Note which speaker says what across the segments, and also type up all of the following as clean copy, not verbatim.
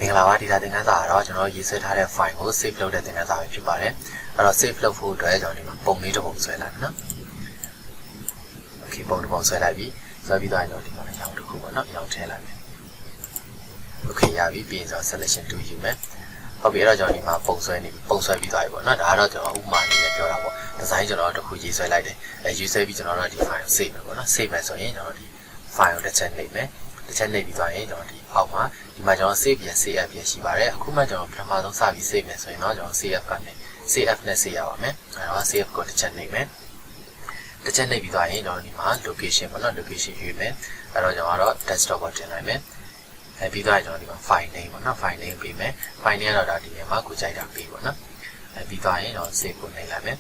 Speaker 1: င်္ဂလာပါဒီတာသင်ခန်းစာကတော့ကျွန်တော်ရေးဆွဲထားတဲ့ file ကို save လုပ်တဲ့သင်ခန်းစာပဲဖြစ်ပါတယ်အဲ့တော့ save လုပ်ဖို့အတွက်ကျွန်တော်ဒီမှာပုံလေးတစ်ပုံဆွဲလိုက်မယ်နော် okay ပုံတစ်ပုံဆွဲလိုက်ပြီဆွဲပြီးတော့ကျွန်တော်ဒီမှာရောင်တစ်ခုပေါ့နော်ရောင်ထည့်လိုက်မယ် okay ရပြီပြီးရင်ကျွန်တော် selection 2ယူမယ်ဟုတ်ပြီအဲ့တော့ကျွန်တော်ဒီမှာပုံဆွဲပြီးသွားပြီပေါ့နော်ဒါကတော့ကျွန်တော်ဥပမာလေးနဲ့ပြောတာပေါ့ design ကျွန်တော်တစ်ခုရေးဆွဲလိုက်တယ်ရေးဆွဲပြီးကျွန်တော်တို့ဒီ file ကို save မယ်ပေါ့နော် save မယ်ဆိုရင်ကျွန်တော်ဒီ file ကိုတစ်ချက်နှိပ်မယ်တစ်ချက်နှိပ်ပြီးသွားရင်ကျွန်တော်ဒီအောက်မှာဒီမှာကျွန်တော် save ပြန် save app ပြန်ရှိပါတယ်အခုမှကျွန်တော်ပထမဆုံးစပြီး save မယ်ဆိုရင်တော့ကျွန်တော် save app ကနေ save app နဲ့ save ရပါမယ်အဲ့တော့ save app ကိုတစ်ချက်နှိပ်မယ်တစ်ချက်နှိပ်ပြီးသွားရင်ကျွန်တော်ဒီမှာ location ပေါ့နော် location ရွေးမယ်အဲ့တော့ကျွန်တော်ကတော့ desktop ကိုတင်လိုက်မယ်ပြီးသွားရင်ကျွန်တော်ဒီမှာ file name ပေါ့နော် file name ပေးမယ် file name ကတော့ဒါဒီမှာကိုကြိုက်တာပေးပေါ့နော်ပြီးသွားရင်ကျွန်တော် save ကိုနှိပ်လိုက်မယ်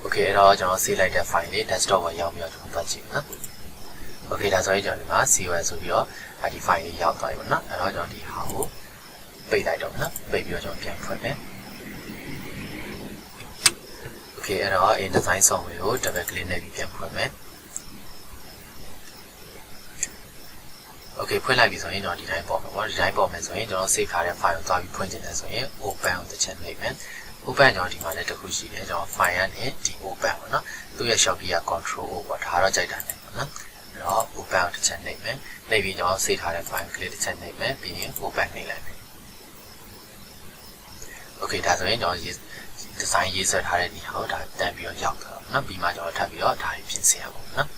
Speaker 1: okay အဲ့တော့ကျွန်တော် save လိုက်တဲ့ file လေး desktop ကိုရောက်ပြီးတော့ကျွန်တော်ပတ်ကြည့်နော် okay ဒါဆိုရင်ကျွန်တော်ဒီမှာ COS ဆိုပြီးတော့ဒီ file လေးရောက်သွားပြီပေါ့နော်အဲ့တော့ကျွန်တော်ဒီဟာကိုပိတ်လိုက်တော့နော်ပိတ်ပြီးတော့ကျွန်တော်ပြန်ဖွင့်မယ် okay အဲ့တော့ InDesign software ကို double click နဲ့ပြီးပြန်ဖွင့်မယ် okay ဖွင့်လိုက်ပြီဆိုရင်ကျွန်တော်ဒီတိုင်းပေါ်မှာပေါ့ဒီတိုင်းပေါ်မယ်ဆိုရင်ကျွန်တော် save ထားတဲ့ file ကိုသွားပြီးဖွင့်ချင်တယ်ဆိုရင် open ကိုတစ်ချက်နှိပ်မယ် open ကျွန်တော်ဒီမှာလည်းတစ်ခုရှိတယ်ကျွန်တော် file ကနေဒီ open ပေါ့နော်သူ့ရဲ့ shortcut က control O ပေါ့ဒါတော့ကြိုက်တာနဲ့ပေါ့နော်အဲ့တော့ open ကိုတစ်ချက်နှိပ်မယ်နှိပ်ပြီးကျွန်တော် save ထားတဲ့ file ကလေးတစ်ချက်နှိပ်မယ်ပြီးရင် open နှိပ်လိုက်မယ် okay ဒါဆိုရင်ကျွန်တော် design ရေးဆွဲထားတဲ့နေရာကိုဒါတန်ပြီးတော့ရောက်တော့နော်ပြီးမှကျွန်တော်ထပ်ပြီးတော့ဒါတွေပြင်ဆင်ရပါမယ်နော်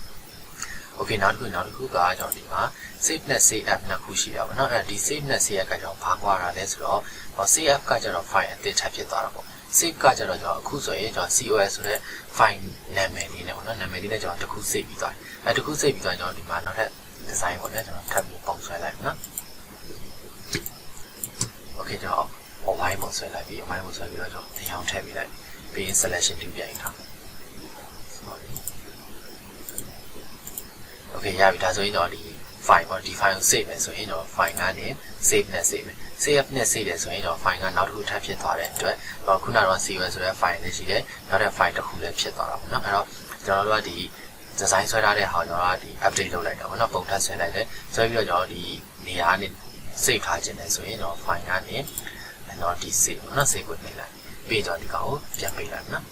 Speaker 1: okay နောက်တစ်ခုကကျွန်တော်ဒီမှာ save နဲ့ save app နှစ်ခုရှိတာပေါ့နော်အဲ့ဒီ save နဲ့ save app ကကျွန်တော်ဘာကွာတာလဲဆိုတော့ save app ကကျွန်တော် file အသစ်ထပ်ဖြစ်သွားတာပေါ့ save ကကျွန်တော်အခုဆိုရင်ကျွန်တော် COS ဆိုတဲ့ file နာမည်လေးနဲ့ပေါ့နော်နာမည်လေးနဲ့ကျွန်တော်တစ်ခု save ပြီးသွားတယ်အဲ့တစ်ခု save ပြီးသွားကျွန်တော်ဒီမှာနောက်ထပ် design ပေါ့နော်ကျွန်တော်ထပ်ပြီးပုံဆွဲလိုက်မယ်နော် okay ကျွန်တော် wine ပုံဆွဲလိုက်ပြီး wine ပုံဆွဲပြီးတော့ကျွန်တော်တရားထည့်ပေးလိုက်ပြီးရင် selection 2ပြန်ထား okay ရပြီဒါဆိုရင်ကျွန်တော်ဒီ file ပေါ့ဒီ file ကို save မယ်ဆိုရင်ကျွန်တော် file ကနေ save နဲ့ save မယ် save နဲ့ save တယ်ဆိုရင်ကျွန်တော် file ကနောက်တစ်ခုထပ်ဖြစ်သွားတဲ့အတွက်ခုနကတော့ COS ဆိုတဲ့ file လေးရှိတယ်နောက်တဲ့ file တစ်ခုလည်းဖြစ်သွားတာပေါ့နော်အဲ့တော့ကျွန်တော်တို့ကဒီ design ဆွဲထားတဲ့ဟာကျွန်တော်ကဒီ update လုပ်လိုက်တာပေါ့နော်ပုံထပ်ဆွဲလိုက်တယ်ဆွဲပြီးတော့ကျွန်တော်ဒီနေရာနဲ့ save ထားခြင်းတယ်ဆိုရင်ကျွန်တော် file ကနေကျွန်တော်ဒီ save ပေါ့နော် save ကိုနှိပ်လိုက်ပြီးတော့ဒီကောင်ကိုပြန်ပိတ်လိုက်နော်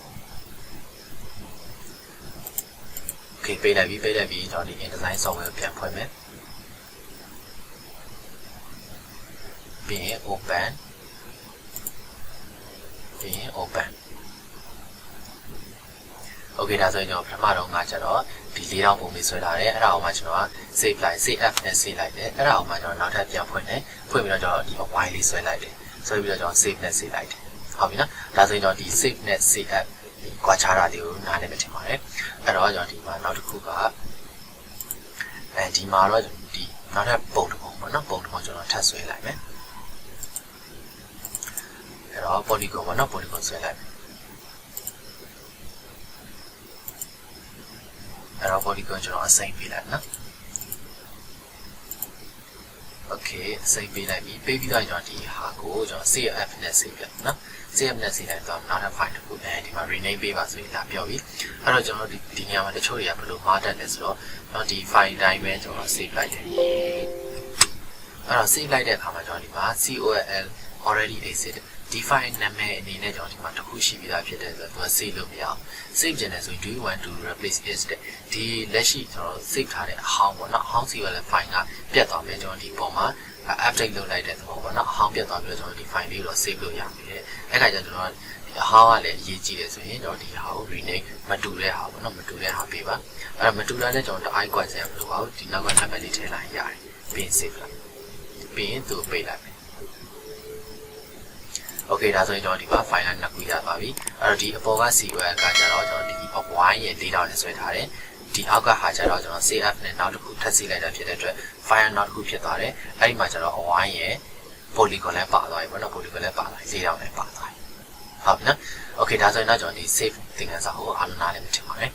Speaker 1: okay ပိတ်လိုက်ပြီးကျွန်တော်ဒီ InDesign software ကိုပြန်ဖွင့်မယ်ပြီးရင် open ပြီးရင် open okay ဒါဆိုရင်ကျွန်တော်ပထမတော့ငါကျတော့ဒီ၄တောင်ပုံလေးဆွဲထားတယ်အဲ့ဒါအောင်မှကျွန်တော်က save လိုက် save app နဲ့ save လိုက်တယ်အဲ့ဒါအောင်မှကျွန်တော်နောက်ထပ်ပြန်ဖွင့်တယ်ဖွင့်ပြီးတော့ကျွန်တော်ဒီ wine လေးဆွဲလိုက်တယ်ဆွဲပြီးတော့ကျွန်တော် save နဲ့ save လိုက်တယ်ဟုတ်ပြီနော်ဒါဆိုရင်ကျွန်တော်ဒီ save နဲ့ save app ကွာခြားတာလေးကိုနားလည်မယ်ထင်ပါတယ်အဲ့တော့ကျွန်တော်ဒီမှာနောက်တစ်ခုကဒီမှာတော့ဒီနောက်ထပ်ပုံတစ်ပုံပေါ့နော်ပုံတစ်ပုံကျွန်တော်ထပ်ဆွဲလိုက်မယ်အဲ့တော့ polygon ပေါ့နော် polygon ဆွဲလိုက်မယ်အဲ့တော့ polygon ကျွန်တော်အစိမ့်ပေးလိုက်နော် okay အစိမ့်ပေးလိုက်ပြီးပေးပြီးတော့ကျွန်တော်ဒီဟာကိုကျွန်တော် save app နဲ့ save ပြနော် save app နဲ့ save လိုက်တော့နောက်ထပ် file တစ်ခုဒီမှာ rename ပေးပါဆိုရင်ဒါပြောပြီအဲ့တော့ကျွန်တော်ဒီနေရာမှာတချို့တွေကဘယ်လိုမှားတတ်လဲဆိုတော့ကျွန်တော်ဒီ file တိုင်းပဲကျွန်တော် save လိုက်တယ်အဲ့တော့ save လိုက်တဲ့အခါမှာကျွန်တော်ဒီမှာ COL already existed ဒီ file နာမည်အနေနဲ့ကျွန်တော်ဒီမှာတစ်ခုရှိပြီးသားဖြစ်တယ်ဆိုတော့သူက save လုပ်မရအောင် save ကျင်တယ်ဆိုရင် do you want to replace it ဒီလက်ရှိကျွန်တော် save ထားတဲ့အဟောင်းပေါ့နော်အဟောင်း COL file ကပြတ်သွားမယ်ကျွန်တော်ဒီပုံမှာ update လုပ်လိုက်တဲ့သဘောပေါ့နော်အဟောင်းပြတ်သွားပြီးတော့ကျွန်တော်ဒီ file လေးတော့ save လုပ်ရပြီတဲ့အဲ့ခါကျကျွန်တော်အဟောင်းကလည်းအရေးကြီးတယ်ဆိုရင်ကျွန်တော်ဒီဟာကို rename မတူတဲ့ဟာပေါ့နော်မတူတဲ့ဟာပေးပါအဲ့မတူတာနဲ့ကျွန်တော်တအားကွက်ဆရာမလို့ပါဘူးဒီနောက်ကနံပါတ်လေးထည့်လိုက်ရတယ်ပြီးရင် save လိုက်ပြီးရင်သူ့ပိတ်လိုက်မယ် okay ဒါဆိုရင်ကျွန်တော်ဒီမှာ file နှစ်ခုရပါပြီအဲ့တော့ဒီအပေါ်က COL ကကျတော့ကျွန်တော်ဒီ wine ရဲ့၄တောင်နဲ့ဆွဲထားတယ်ဒီအောက်ကဟာကျတော့ကျွန်တော် save app နဲ့နောက်တစ်ခုထပ်စီလိုက်တာဖြစ်တဲ့အတွက် file နောက်တစ်ခုဖြစ်သွားတယ်အဲ့ဒီမှာကျတော့ wine ရဲ့ polygon လည်းပါသွားပြီပေါ့နော် polygon လည်းပါသွားပြီ၄တောင်လည်းပါသွားပြီဟုတ်ပြီနော် okay ဒါဆိုရင်တော့ကျွန်တော်ဒီ save သင်ခန်းစာကိုအားလုံးနားလည်မှထင်ပါတယ်